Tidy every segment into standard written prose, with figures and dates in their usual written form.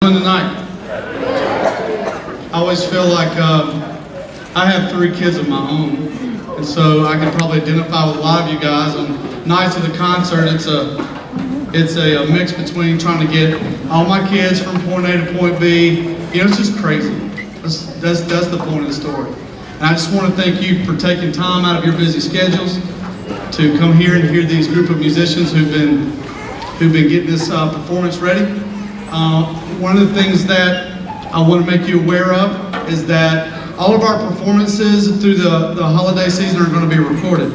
Tonight, I always feel like I have 3 kids of my own, and so I can probably identify with a lot of you guys. On nights of the concert, it's a mix between trying to get all my kids from point A to point B. You know, it's just crazy. That's the point of the story. And I just want to thank you for taking time out of your busy schedules to come here and hear these group of musicians who've been getting this performance ready. One of the things that I want to make you aware of is that all of our performances through the holiday season are going to be recorded,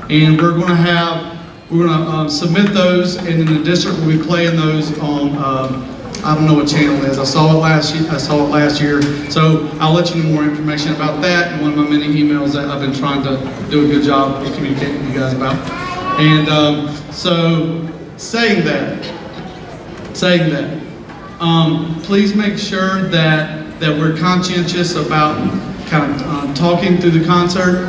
and we're going to submit those, and in the district we'll be playing those on I don't know what channel it is. I saw it last year, so I'll let you know more information about that in one of my many emails that I've been trying to do a good job of communicating with you guys about. And so saying that, please make sure that we're conscientious about kind of talking through the concert.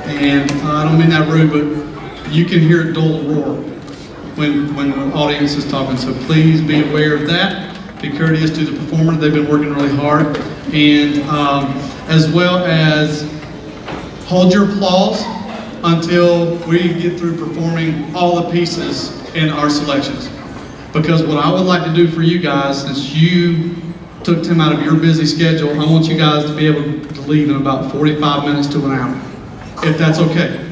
And I don't mean that rude, but you can hear a dull roar when the audience is talking. So please be aware of that. Be courteous to the performer. They've been working really hard. And as well as hold your applause until we get through performing all the pieces in our selections. Because what I would like to do for you guys, since you took time out of your busy schedule, I want you guys to be able to leave in about 45 minutes to an hour, if that's okay.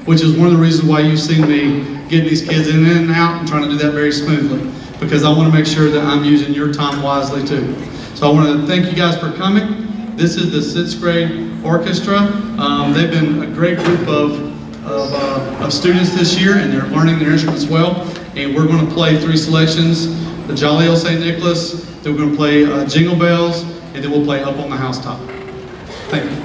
Which is one of the reasons why you've seen me getting these kids in and out and trying to do that very smoothly. Because I want to make sure that I'm using your time wisely too. So I want to thank you guys for coming. This is the 6th grade orchestra. They've been a great group of students this year, and they're learning their instruments well. And we're going to play 3 selections: the Jolly Old St. Nicholas, then we're going to play Jingle Bells, and then we'll play Up on the Housetop. Thank you.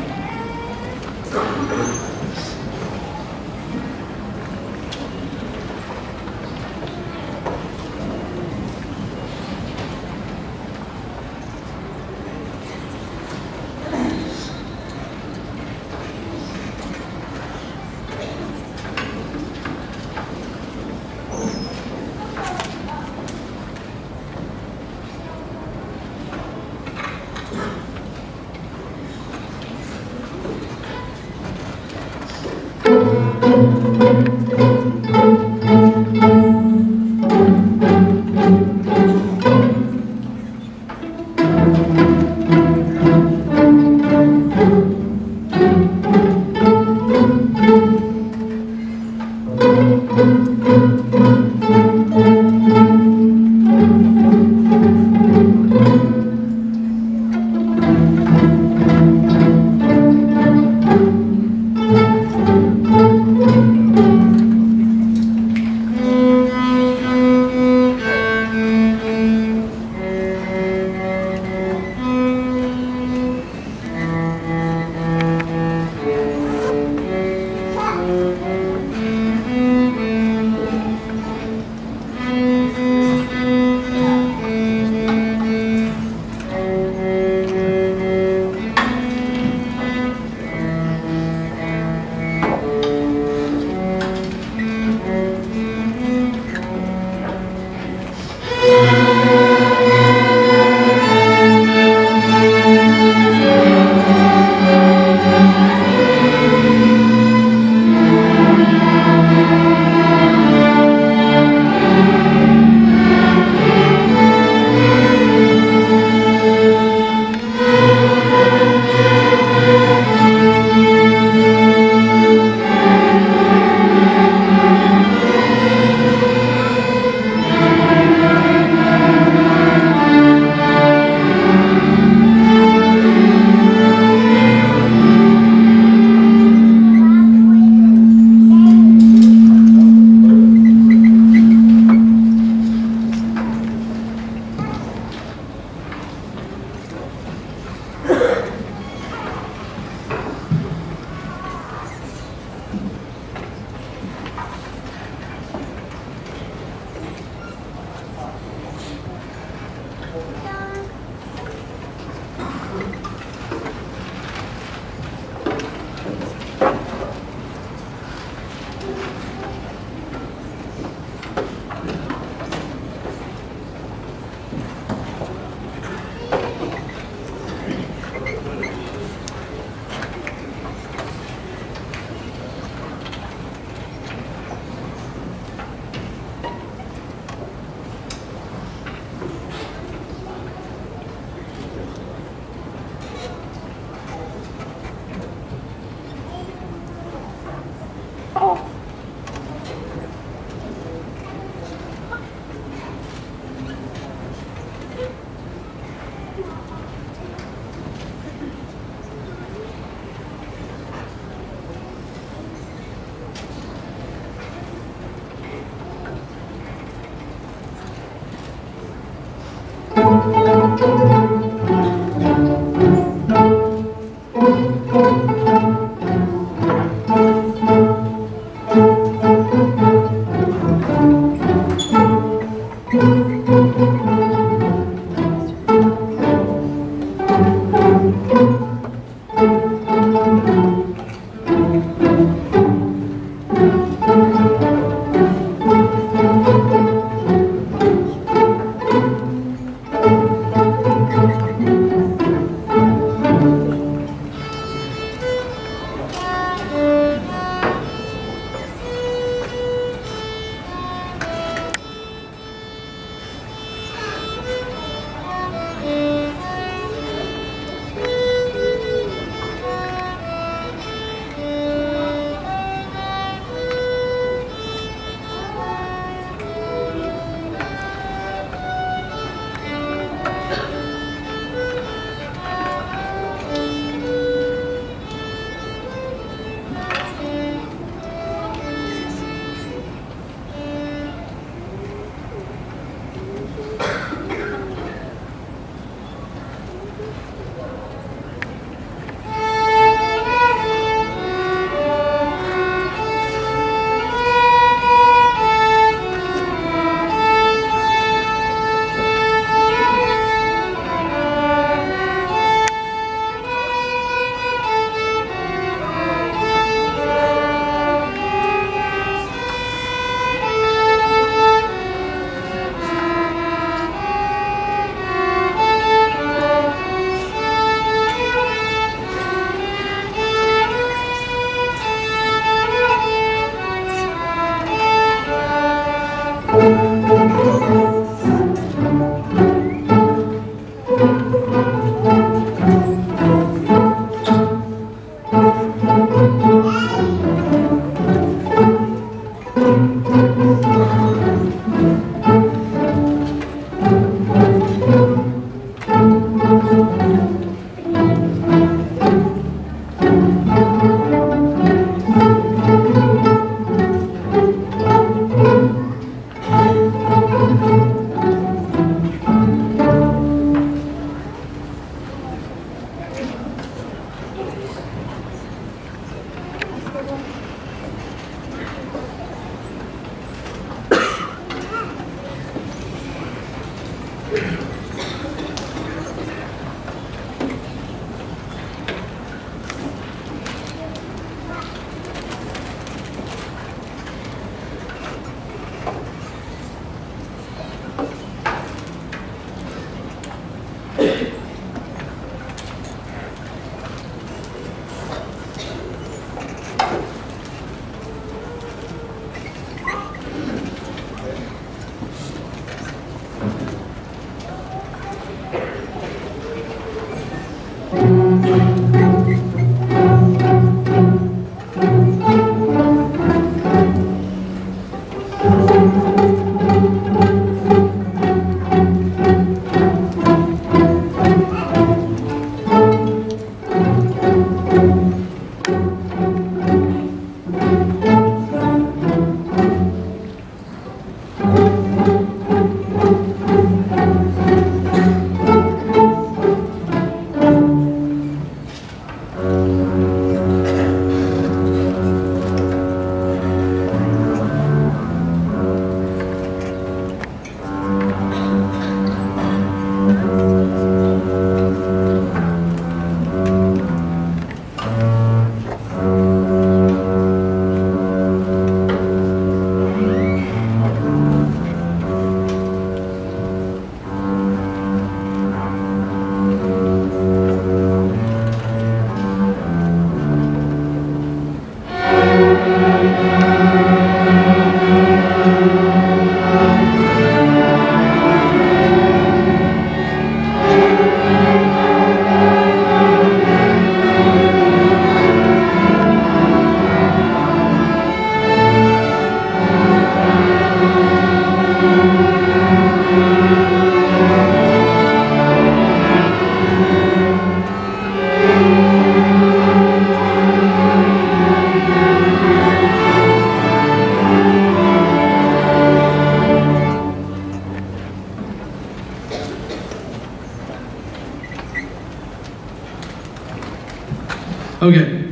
Okay.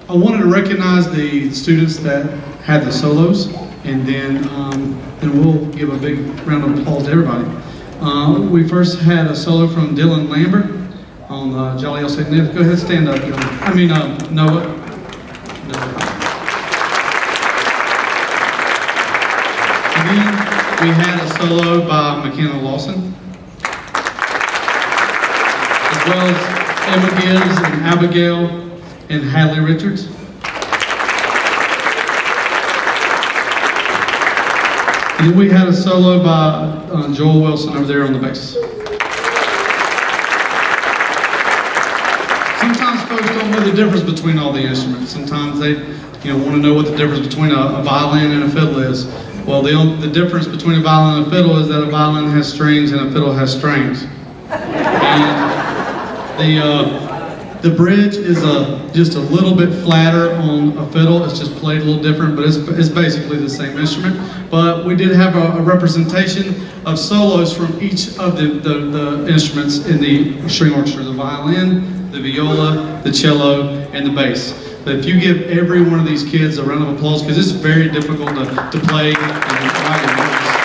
I wanted to recognize the students that had the solos, and then we'll give a big round of applause to everybody. We first had a solo from Dylan Lambert on Jolly L. Satan. Go ahead, stand up, Dylan. I mean, Noah. Again, we had a solo by McKenna Lawson, as well as Emma Gibbs and Abigail and Hadley Richards. And then we had a solo by Joel Wilson over there on the bass. Sometimes folks don't know the difference between all the instruments. Sometimes they want to know what the difference between a violin and a fiddle is. Well, the difference between a violin and a fiddle is that a violin has strings and a fiddle has strings. And the bridge is just a little bit flatter on a fiddle. It's just played a little different, but it's basically the same instrument. But we did have a representation of solos from each of the instruments in the string orchestra: the violin, the viola, the cello, and the bass. But if you give every one of these kids a round of applause, because it's very difficult to play and try your notes.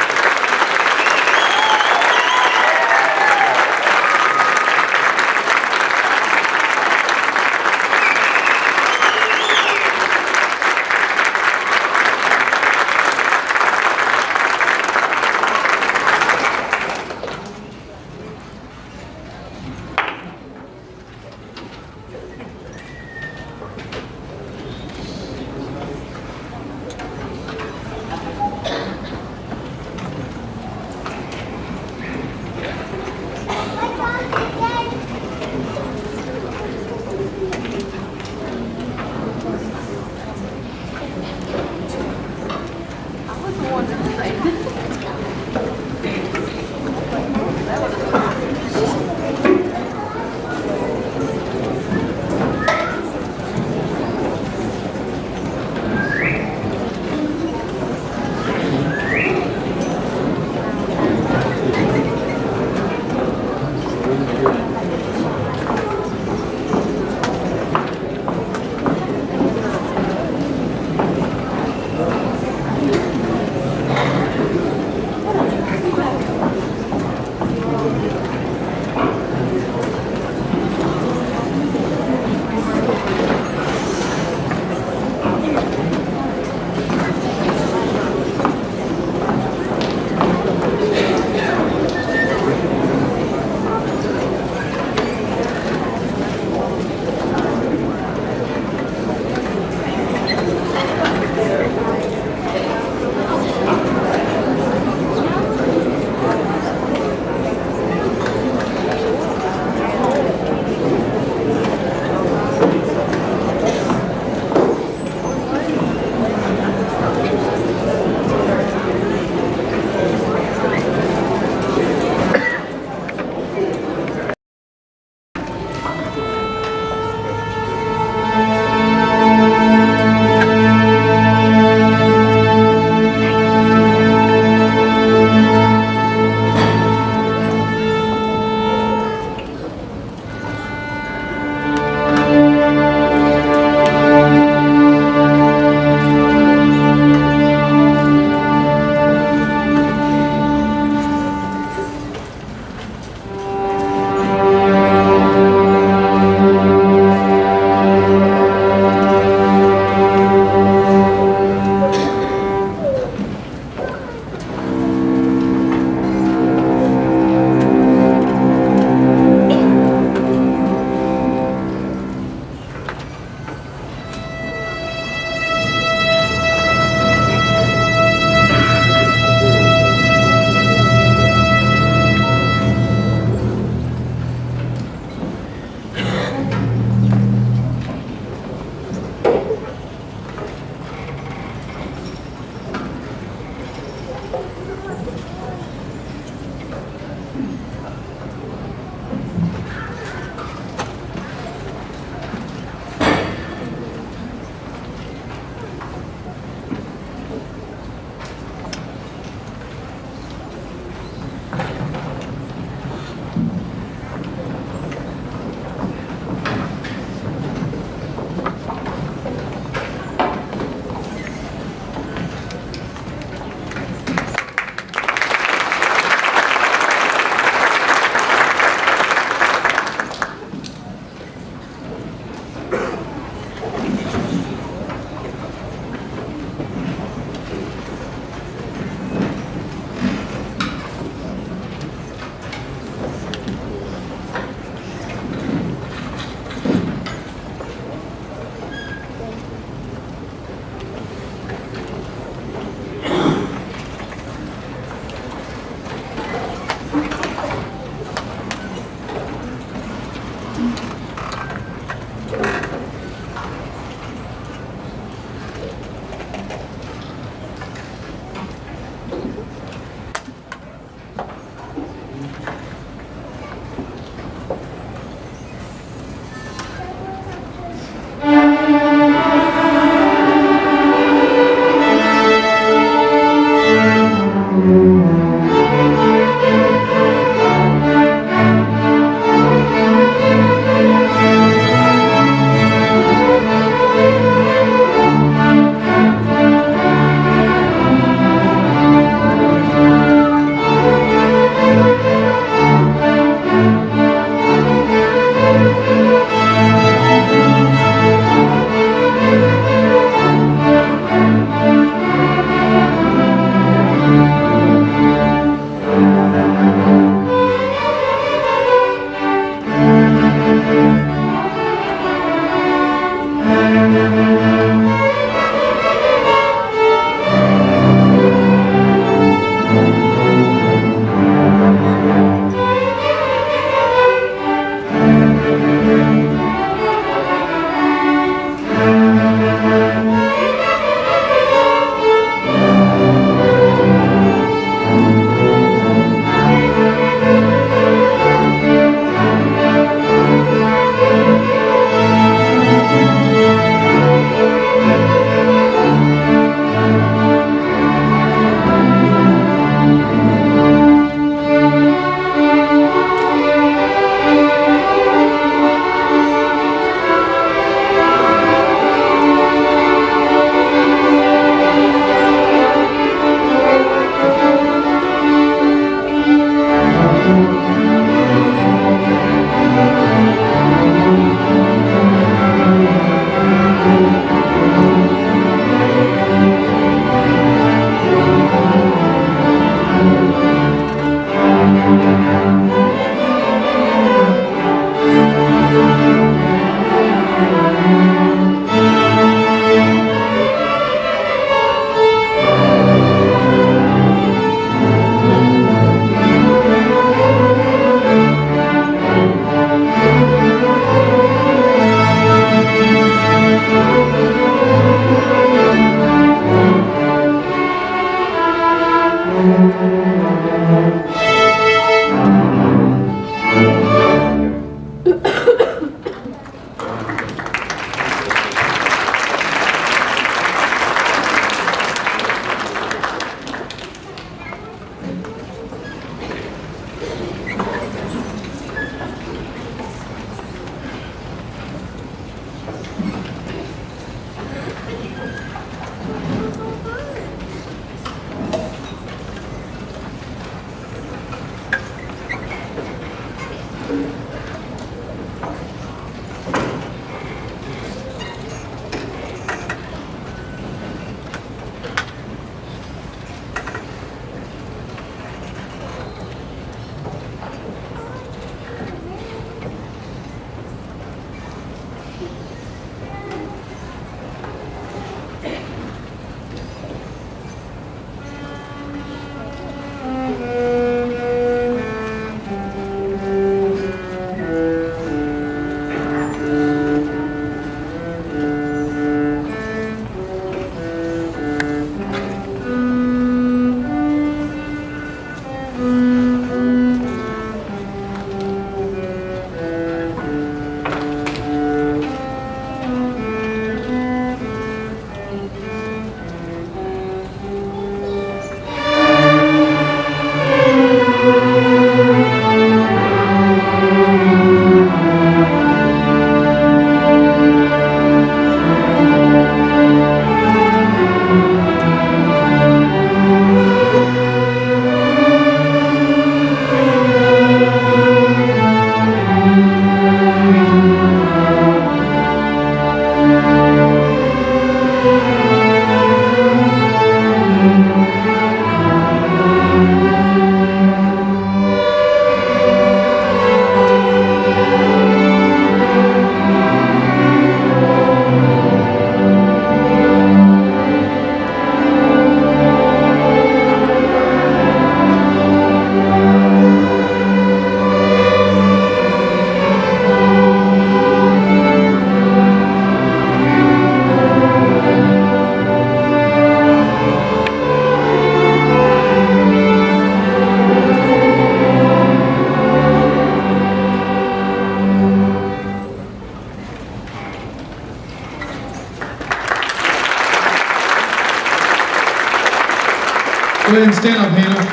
ahead and stand up, Hannah.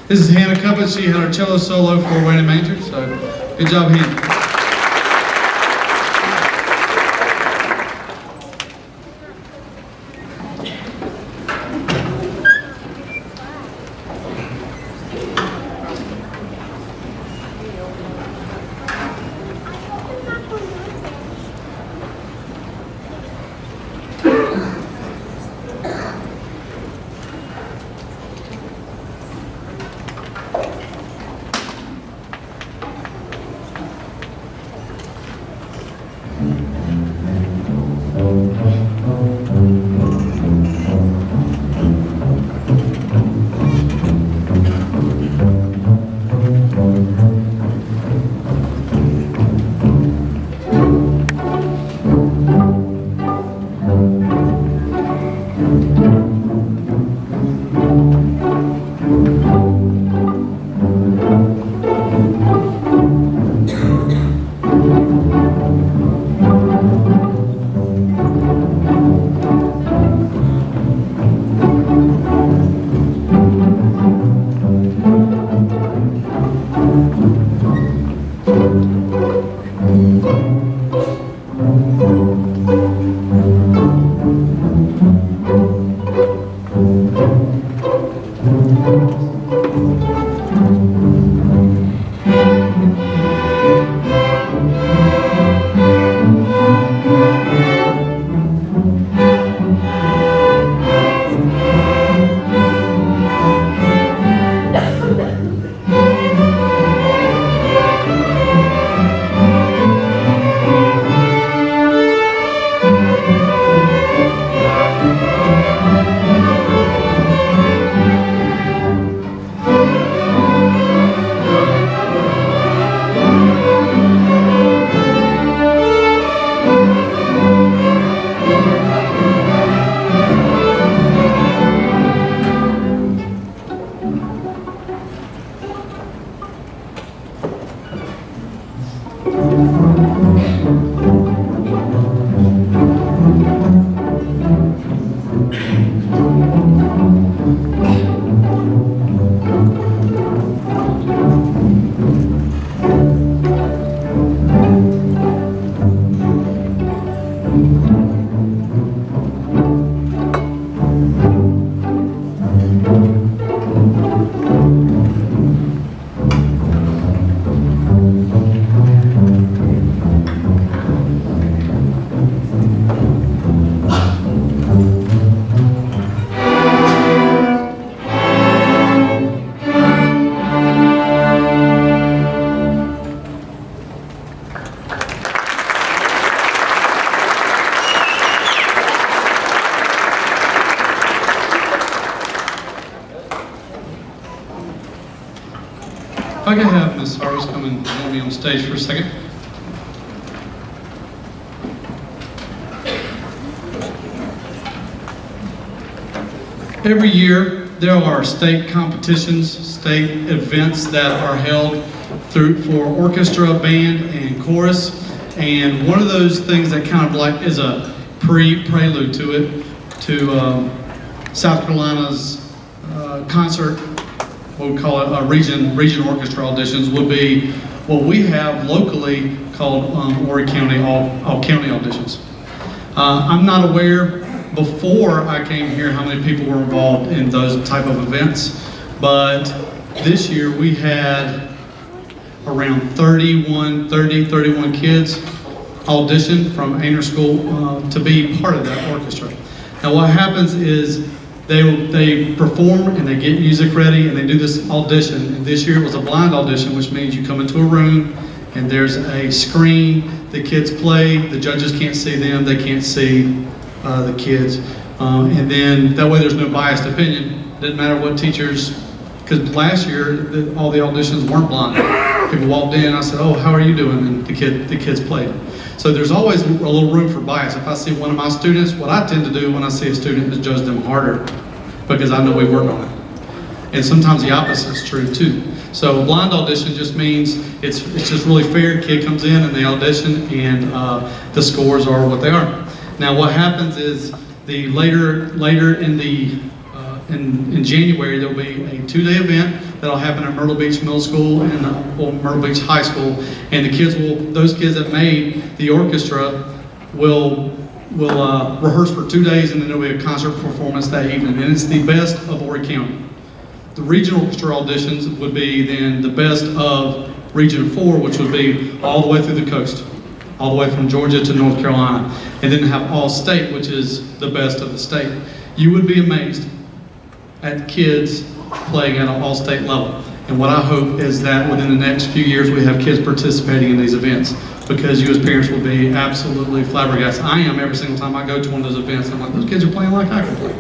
This is Hannah Cuppett. She had her cello solo for Wayne and Manger, so good job, Hannah. If I could have Ms. Harris come and join me on stage for a second. Every year, there are state competitions, state events that are held for orchestra, band, and chorus. And one of those things that kind of like is a prelude to it, to South Carolina's concert, what we call it region orchestra auditions, would be what we have locally called Horry County all county auditions. I'm not aware before I came here how many people were involved in those type of events, but this year we had around 31 kids audition from Ainer School to be part of that orchestra. Now what happens is they perform and they get music ready and they do this audition. And this year it was a blind audition, which means you come into a room and there's a screen, the kids play, the judges can't see them, they can't see the kids. And then that way there's no biased opinion. Doesn't matter what teachers, because last year all the auditions weren't blind. People walked in, I said, "Oh, how are you doing?" And the kids played. So there's always a little room for bias. If I see one of my students, what I tend to do when I see a student is judge them harder, because I know we work on it. And sometimes the opposite is true too. So blind audition just means it's just really fair. Kid comes in and they audition, and the scores are what they are. Now what happens is the later in in January, there will be a 2-day event that'll happen at Myrtle Beach Middle School and Myrtle Beach High School. And those kids that made the orchestra will rehearse for 2 days, and then there'll be a concert performance that evening. And it's the best of Horry County. The regional orchestra auditions would be then the best of Region 4, which would be all the way through the coast, all the way from Georgia to North Carolina, and then have all state, which is the best of the state. You would be amazed at kids playing at an all-state level. And what I hope is that within the next few years we have kids participating in these events, because you as parents will be absolutely flabbergasted. I am every single time I go to one of those events. I'm like, those kids are playing like I can play.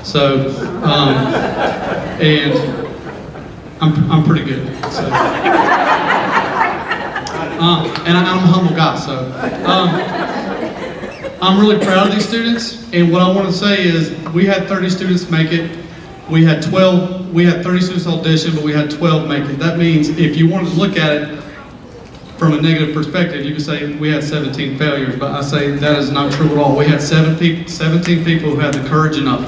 So, and I'm pretty good. So, and I'm a humble guy. So, I'm really proud of these students. And what I want to say is, we had 30 students make it. We had 30 students audition, but we had 12 make it. That means if you wanted to look at it from a negative perspective, you could say we had 17 failures, but I say that is not true at all. We had 17 people who had the courage enough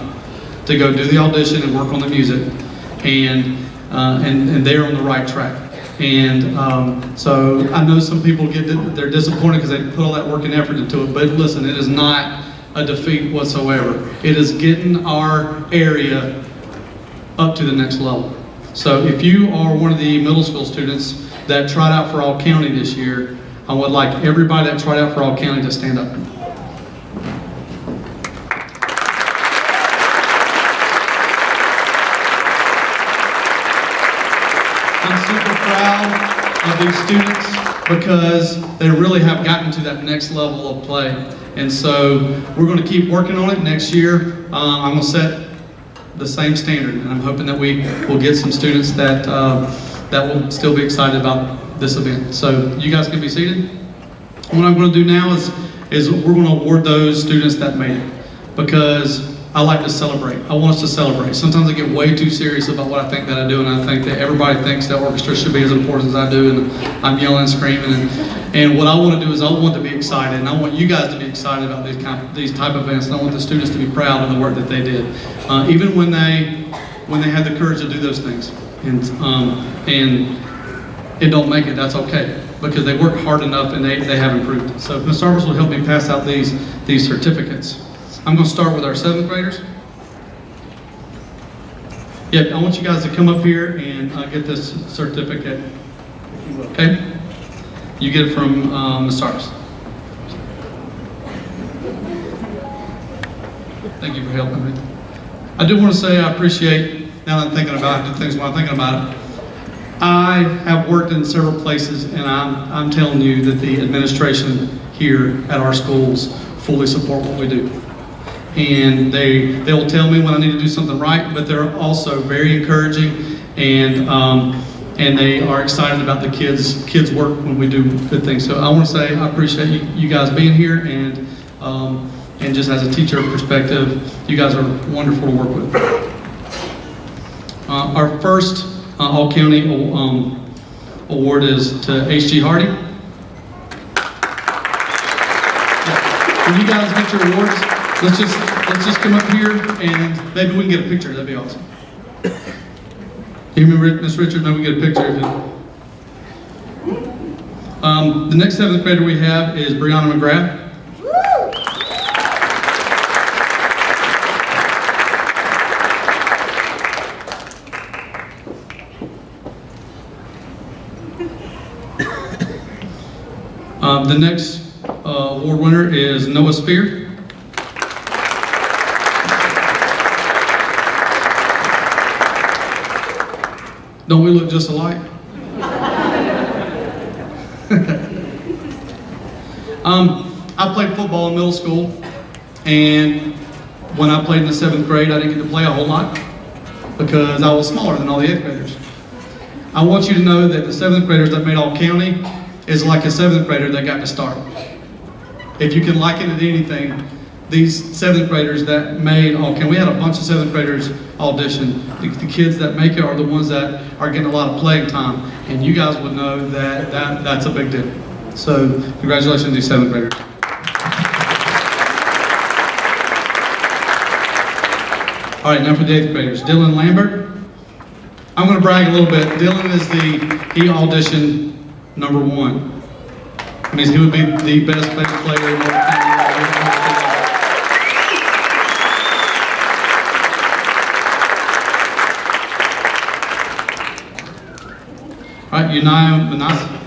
to go do the audition and work on the music, and they're on the right track. And so I know some people they're disappointed because they put all that work and effort into it, but listen, it is not a defeat whatsoever. It is getting our area up to the next level. So if you are one of the middle school students that tried out for All County this year, I would like everybody that tried out for All County to stand up. I'm super proud of these students because they really have gotten to that next level of play. And so we're going to keep working on it next year. I'm going to set the same standard, and I'm hoping that we will get some students that will still be excited about this event. So you guys can be seated. What I'm going to do now is we're going to award those students that made it, because I like to celebrate. I want us to celebrate. Sometimes I get way too serious about what I think that I do, and I think that everybody thinks that orchestra should be as important as I do, and I'm yelling and screaming. And what I want to do is I want to be excited, and I want you guys to be excited about these type of events, and I want the students to be proud of the work that they did, even when they had the courage to do those things, and don't make it. That's okay, because they worked hard enough and they have improved. So Ms. Sarvis will help me pass out these certificates. I'm going to start with our 7th graders. Yeah, I want you guys to come up here and get this certificate, okay? You get it from Ms. Sarvis. Thank you for helping me. I do want to say I appreciate, now that I'm thinking about it, do things while I'm thinking about it. I have worked in several places, and I'm telling you that the administration here at our schools fully support what we do. And they will tell me when I need to do something right, but they're also very encouraging, and they are excited about the kids' work when we do good things. So I want to say I appreciate you guys being here, and just as a teacher perspective, you guys are wonderful to work with. Our first All County award is to H.G. Hardy. When you guys get your awards, let's just come up here and maybe we can get a picture. That'd be awesome. You remember Miss Richards? Maybe we can get a picture of it. The next 7th grader we have is Brianna McGrath. The next award winner is Noah Spear. Don't we look just alike? I played football in middle school, and when I played in the 7th grade, I didn't get to play a whole lot because I was smaller than all the 8th graders. I want you to know that the 7th graders that made All County is like a 7th grader that got to start. If you can liken it to anything, these 7th graders that made All County, we had a bunch of 7th graders audition. The kids that make it are the ones that are getting a lot of playing time, and you guys would know that that's a big deal. So congratulations to these 7th graders. All right, now for the 8th graders. Dylan Lambert. I'm going to brag a little bit. Dylan he auditioned #1. That means he would be the best bass player in North Carolina. All right, Unai Manasi.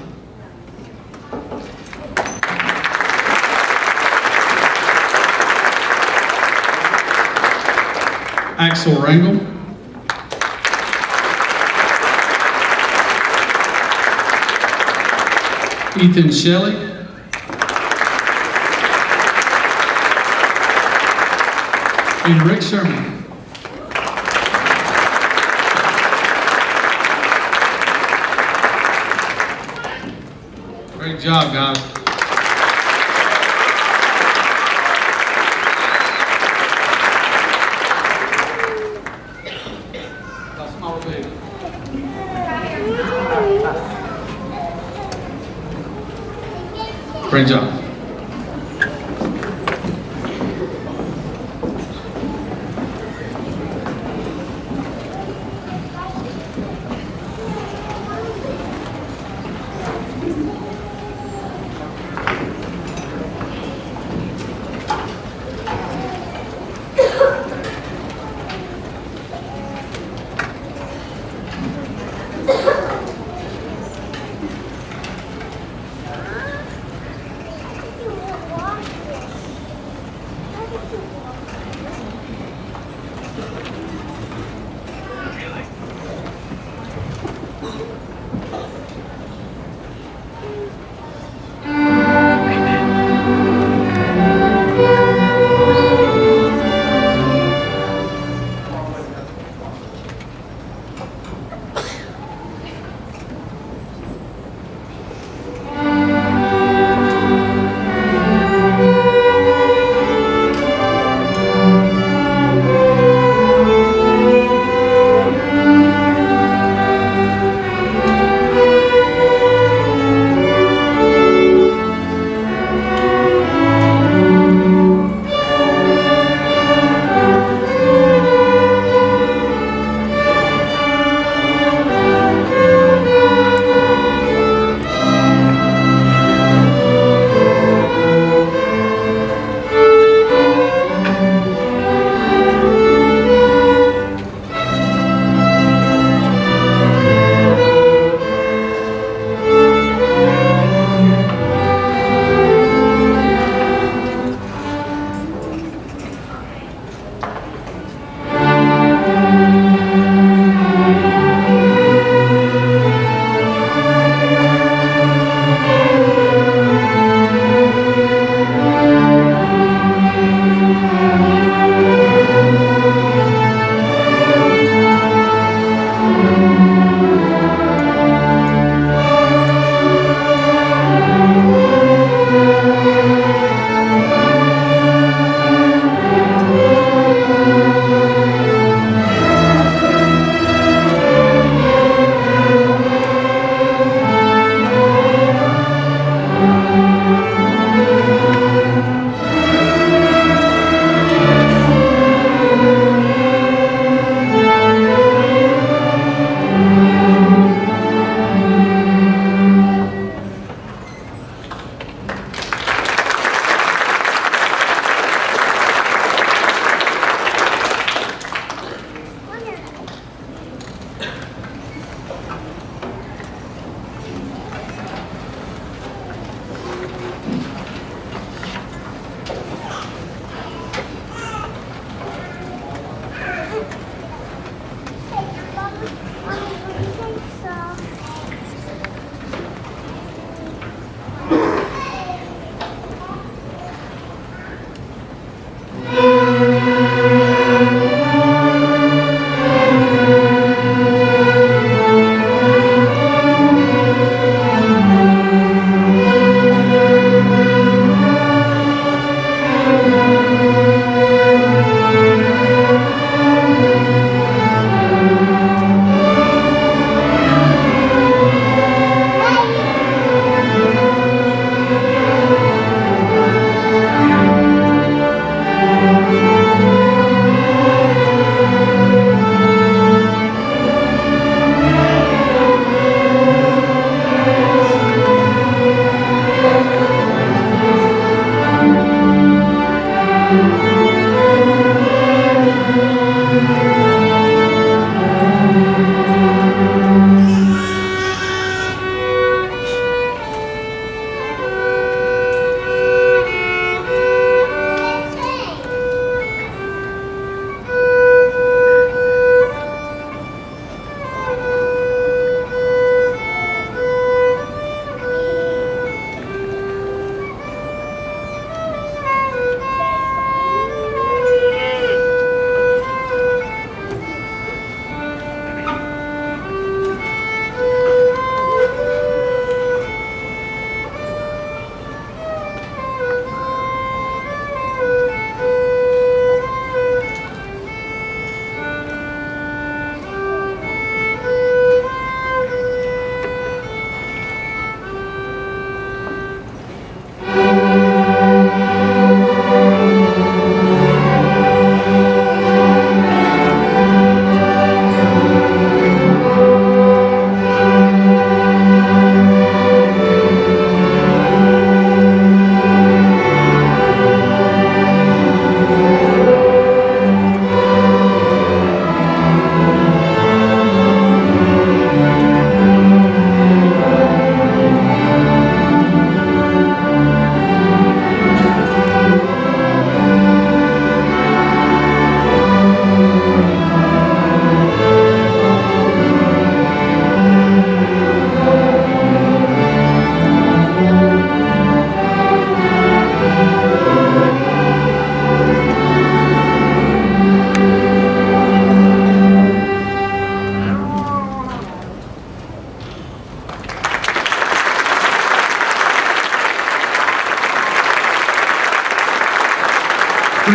Axel Rangel. Ethan Shelley. And Rick Sherman. Great job, guys. That's my baby. Great job.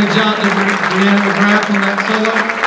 Great job to Deanna McGrath on that solo.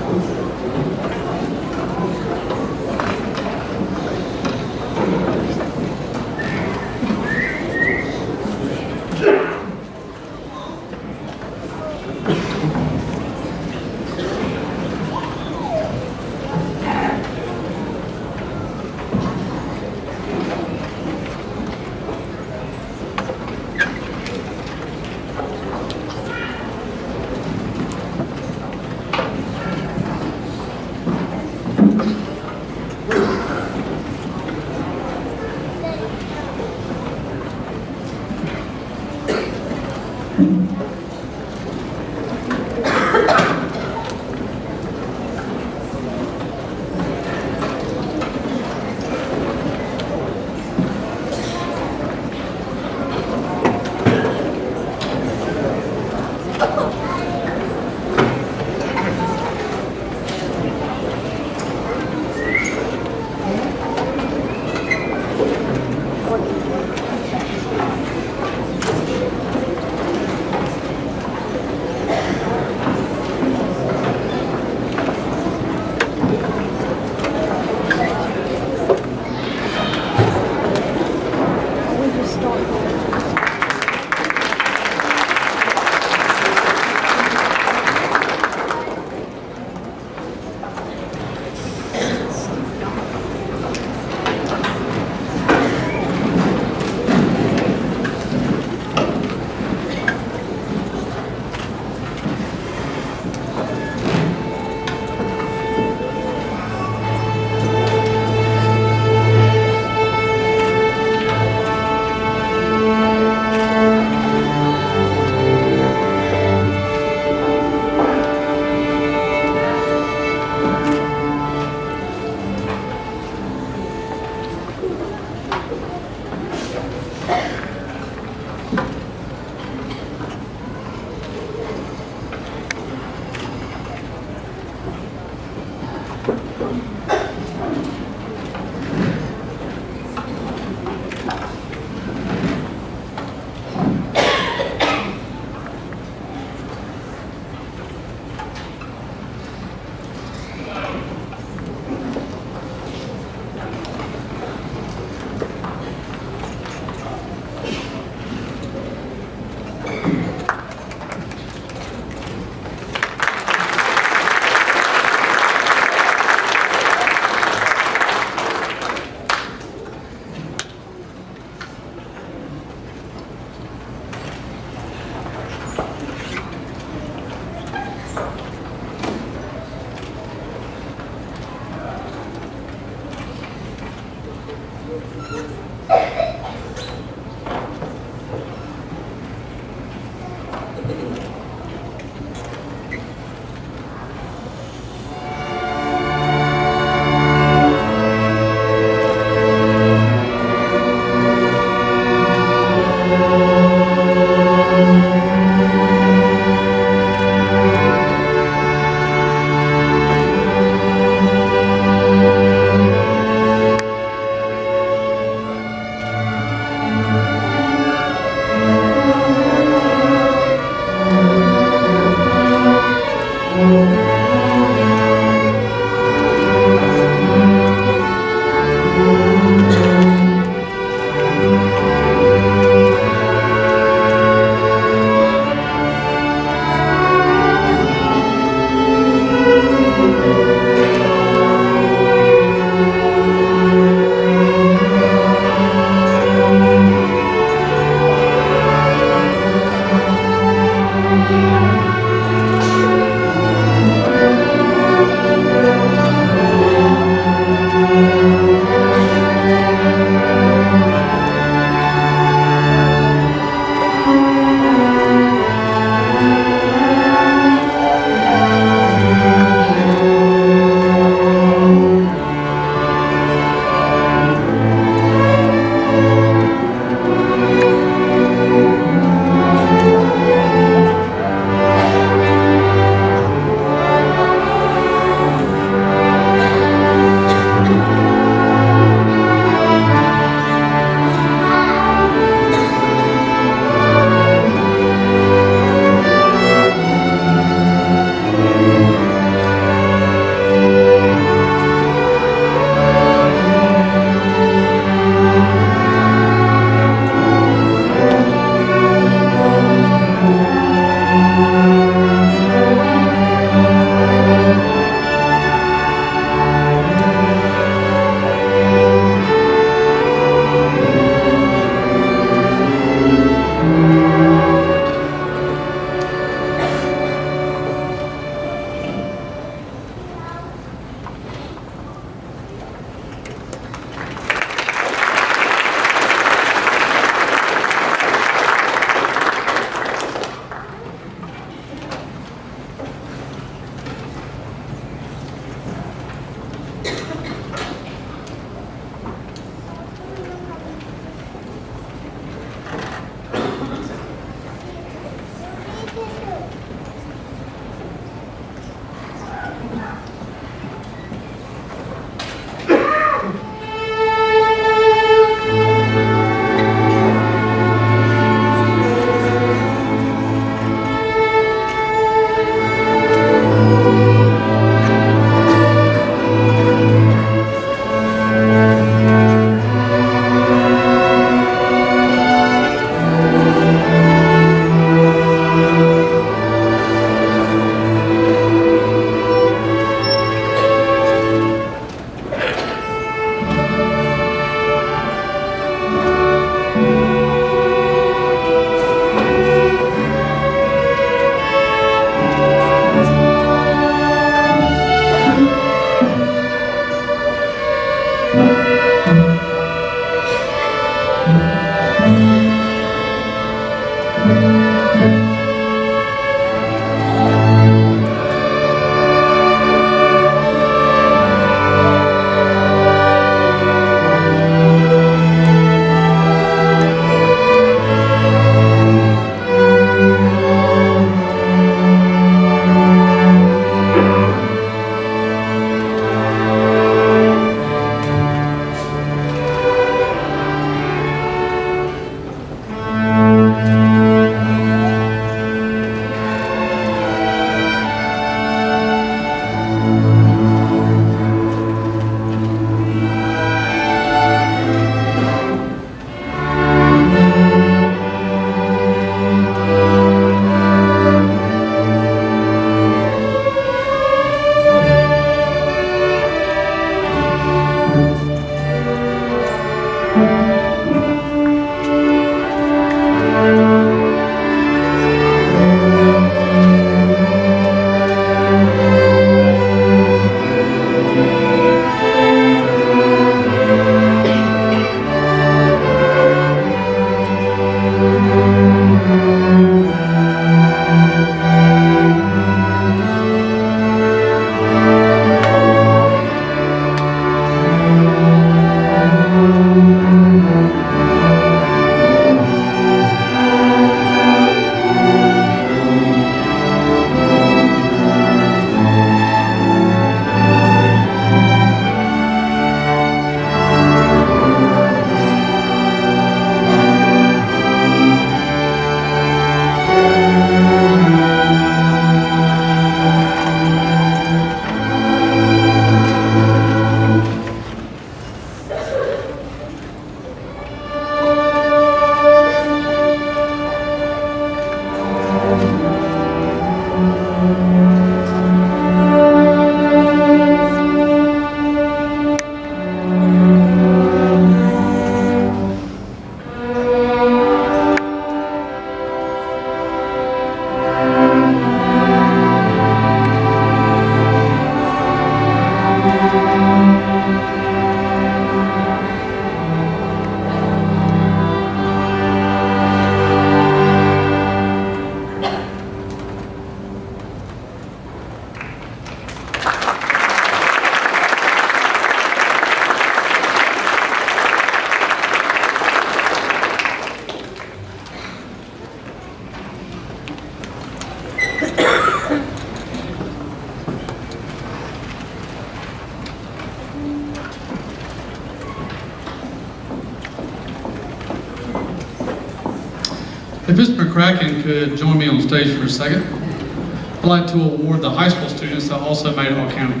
If Mr. McCracken could join me on stage for a second, I'd like to award the high school students that also made All County.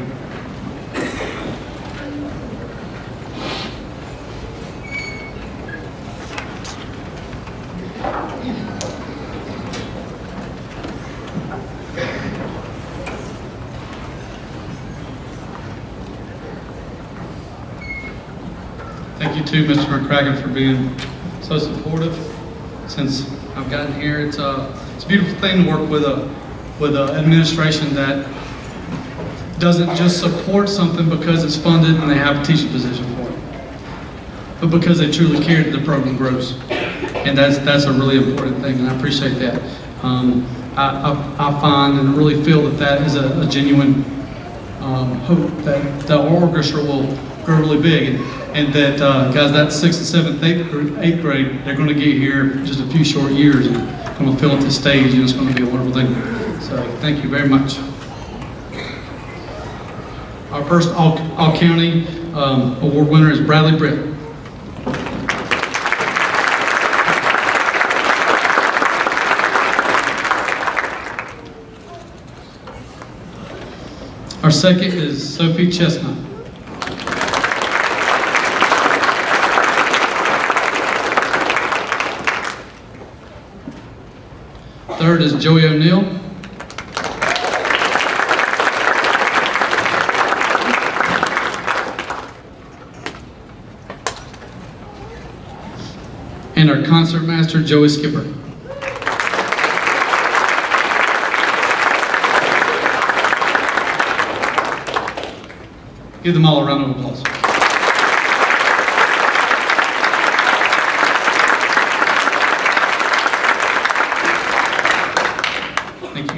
Thank you too, Mr. McCracken, for being so supportive since I've gotten here. It's a beautiful thing to work with a administration that doesn't just support something because it's funded and they have a teaching position for it, but because they truly care that the program grows. And that's a really important thing, and I appreciate that. I find and really feel that is a genuine hope that the orchestra will grow really big, and that guys, that 6th, 7th, 8th grade, they're going to get here just a few short years and going to fill up the stage, and it's going to be a wonderful thing. So thank you very much. Our first All County award winner is Bradley Britt. Our second is Sophie Chestnut. Third is Joey O'Neill. And our concert master, Joey Skipper. Give them all a round of applause.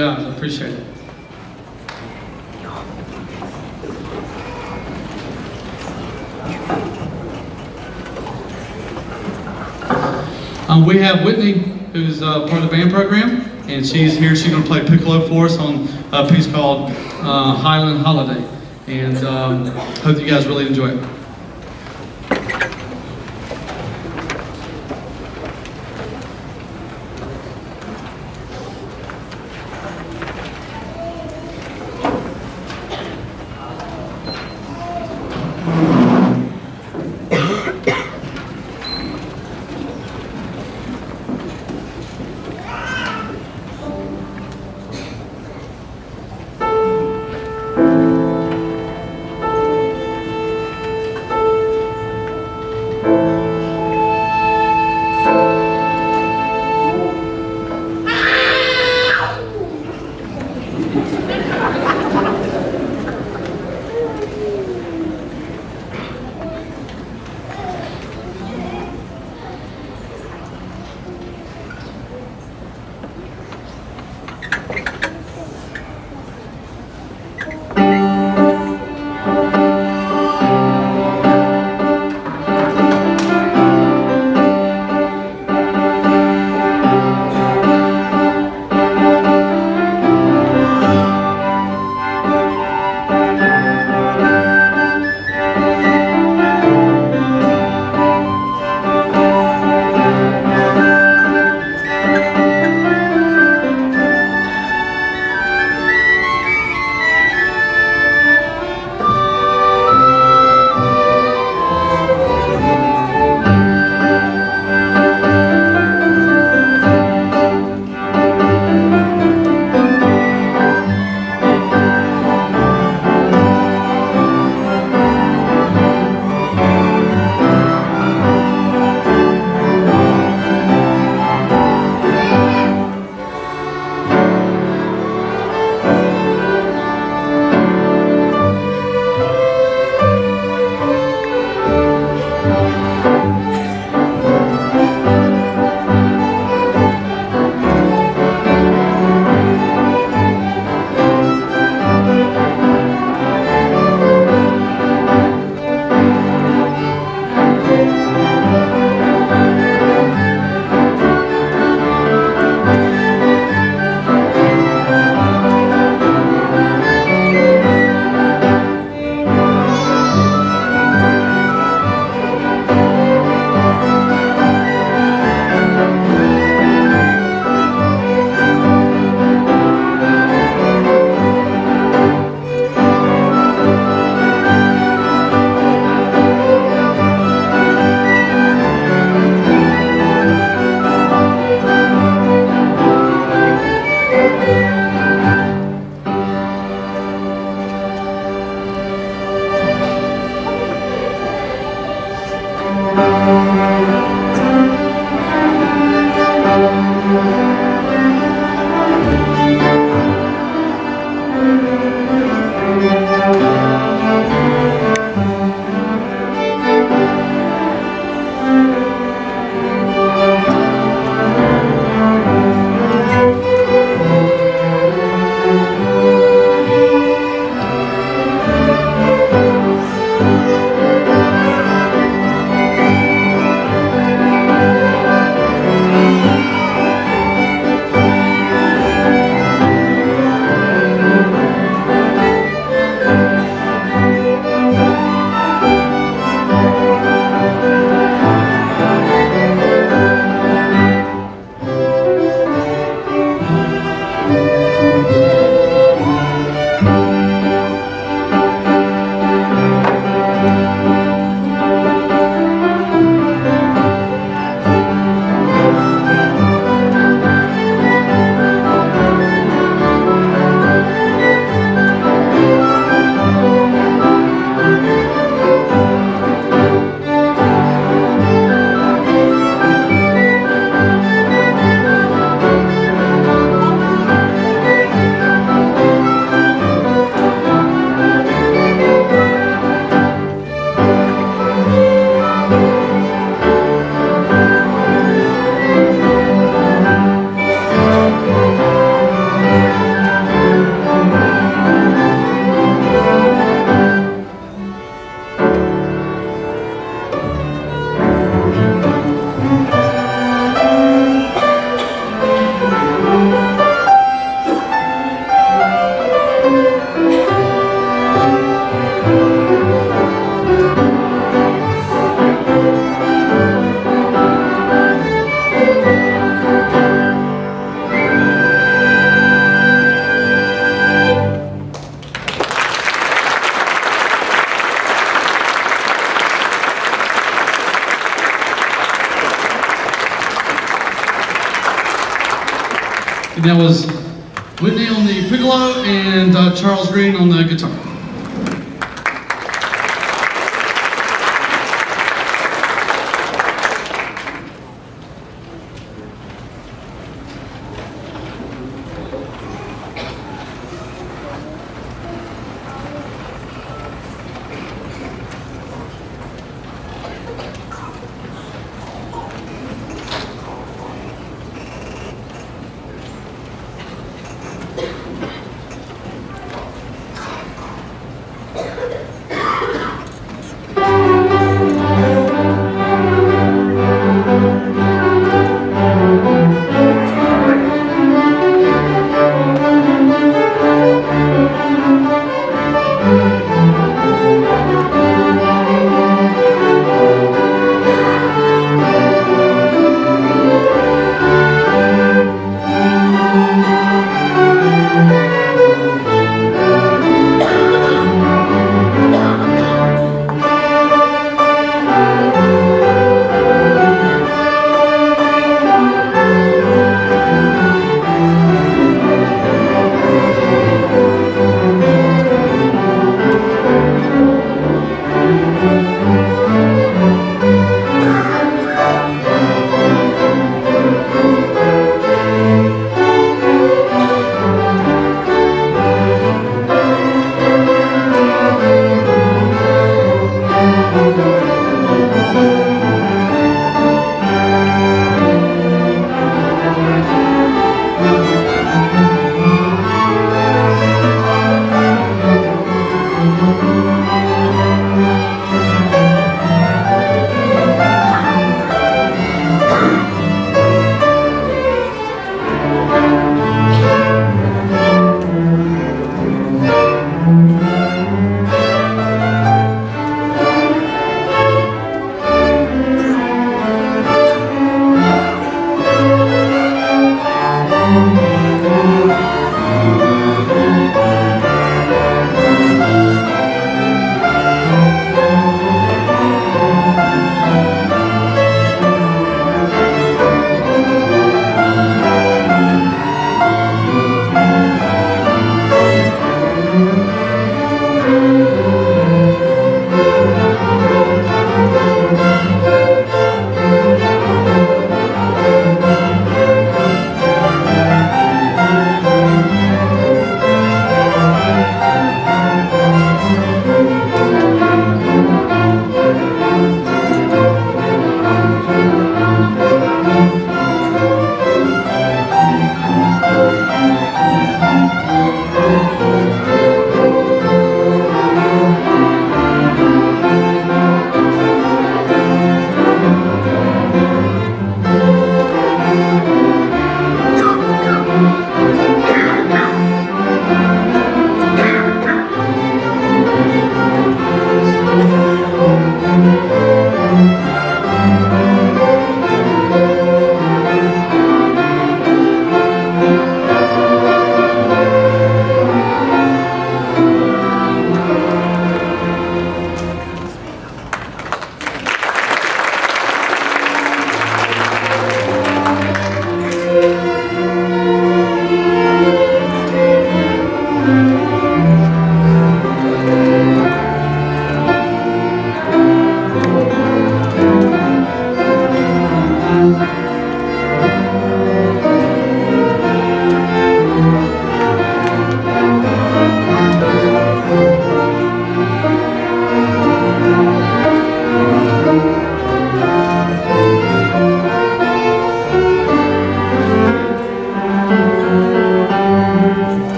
guys. I appreciate it. We have Whitney, who's part of the band program, and she's here. She's going to play piccolo for us on a piece called Highland Holiday. And hope you guys really enjoy it. And that was Whitney on the piccolo and Charles Green on the guitar.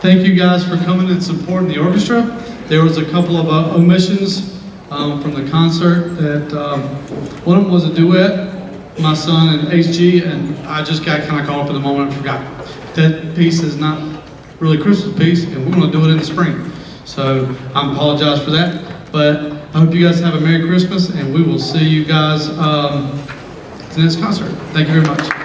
Thank you guys for coming and supporting the orchestra. There was a couple of omissions from the concert. That one of them was a duet, my son and HG, and I just got kind of caught up in the moment and forgot. That piece is not really a Christmas piece, and we're going to do it in the spring. So I apologize for that, but I hope you guys have a Merry Christmas, and we will see you guys at the next concert. Thank you very much.